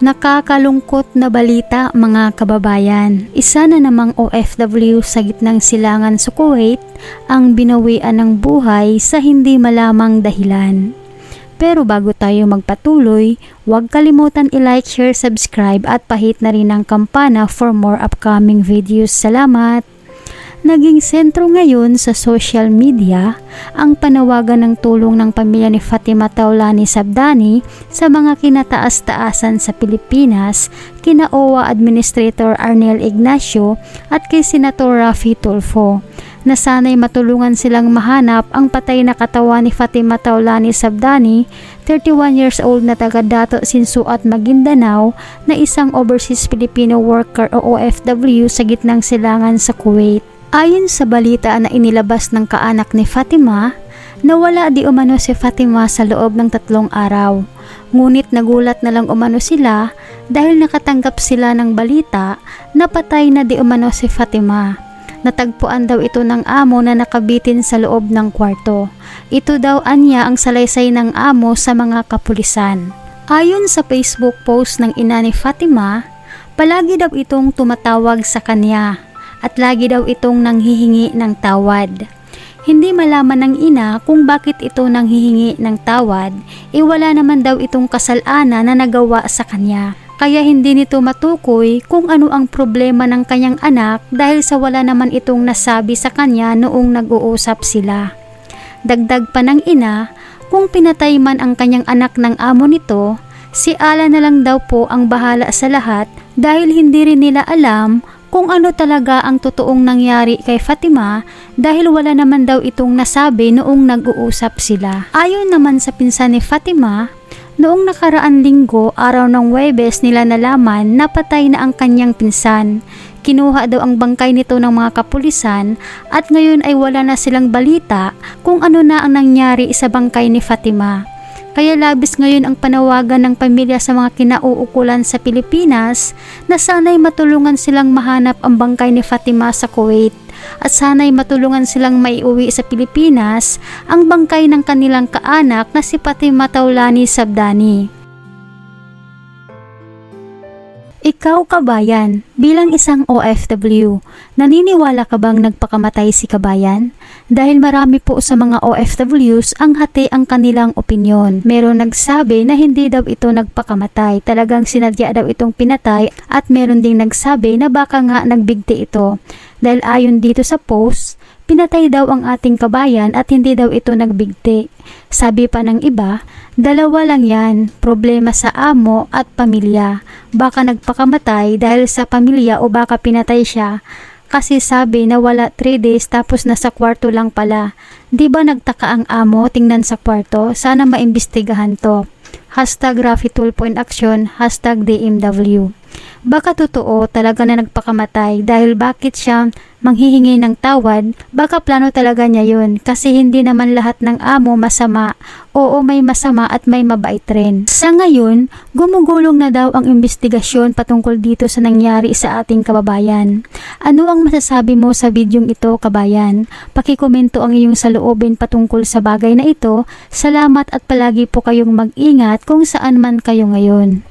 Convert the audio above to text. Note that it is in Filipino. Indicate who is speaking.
Speaker 1: Nakakalungkot na balita mga kababayan. Isa na namang OFW sa gitnang silangan sa Kuwait ang binawian ng buhay sa hindi malamang dahilan. Pero bago tayo magpatuloy, huwag kalimutan i-like, share, subscribe at pahit na rin ang kampana for more upcoming videos. Salamat! Naging sentro ngayon sa social media ang panawagan ng tulong ng pamilya ni Fatima Taulani Sabdani sa mga kinataas-taasan sa Pilipinas, kina OWA Administrator Arnel Ignacio at kay Senator Raffy Tulfo, na sana'y matulungan silang mahanap ang patay na katawan ni Fatima Taulani Sabdani, 31 years old na taga Dato Sinsuat, Maguindanao, na isang overseas Filipino worker o OFW sa gitnang silangan sa Kuwait. Ayon sa balita na inilabas ng kaanak ni Fatima, nawala di umano si Fatima sa loob ng 3 araw. Ngunit nagulat na lang umano sila dahil nakatanggap sila ng balita na patay na di umano si Fatima. Natagpuan daw ito ng amo na nakabitin sa loob ng kwarto. Ito daw anya ang salaysay ng amo sa mga kapulisan. Ayon sa Facebook post ng ina ni Fatima, palagi daw itong tumatawag sa kanya at lagi daw itong nanghihingi ng tawad. Hindi malaman ng ina kung bakit ito nanghihingi ng tawad, wala naman daw itong kasalanan na nagawa sa kanya. Kaya hindi nito matukoy kung ano ang problema ng kanyang anak dahil sa wala naman itong nasabi sa kanya noong nag-uusap sila. Dagdag pa ng ina, kung pinatay man ang kanyang anak ng amo nito, si Allah na lang daw po ang bahala sa lahat dahil hindi rin nila alam kung ano talaga ang totoong nangyari kay Fatima dahil wala naman daw itong nasabi noong nag-uusap sila. Ayon naman sa pinsan ni Fatima, noong nakaraan linggo, araw ng Huwebes nila nalaman na patay na ang kanyang pinsan. Kinuha daw ang bangkay nito ng mga kapulisan at ngayon ay wala na silang balita kung ano na ang nangyari sa bangkay ni Fatima. Kaya labis ngayon ang panawagan ng pamilya sa mga kinauukulan sa Pilipinas na sana'y matulungan silang mahanap ang bangkay ni Fatima sa Kuwait at sana'y matulungan silang maiuwi sa Pilipinas ang bangkay ng kanilang kaanak na si Fatima Taulani Sabdani. Ikaw kabayan, bilang isang OFW, naniniwala ka bang nagpakamatay si kabayan? Dahil marami po sa mga OFWs ang hati ang kanilang opinyon. Meron nagsabi na hindi daw ito nagpakamatay, talagang sinadya daw itong pinatay, at meron ding nagsabi na baka nga nagbigti ito. Dahil ayon dito sa post, pinatay daw ang ating kabayan at hindi daw ito nagbigti. Sabi pa ng iba, dalawa lang yan, problema sa amo at pamilya. Baka nagpakamatay dahil sa pamilya o baka pinatay siya. Kasi sabi na wala 3 days tapos nasa kwarto lang pala. Di ba nagtaka ang amo tingnan sa kwarto? Sana maimbestigahan to. #Raffy Tulfo in action, #DMW. Baka totoo talaga na nagpakamatay dahil bakit siya manghihingi ng tawad? Baka plano talaga niya yun kasi hindi naman lahat ng amo masama. Oo, may masama at may mabait rin. Sa ngayon, gumugulong na daw ang investigasyon patungkol dito sa nangyari sa ating kababayan. Ano ang masasabi mo sa videong ito, kabayan? Pakikomento ang iyong saloobin patungkol sa bagay na ito. Salamat at palagi po kayong mag-ingat kung saan man kayo ngayon.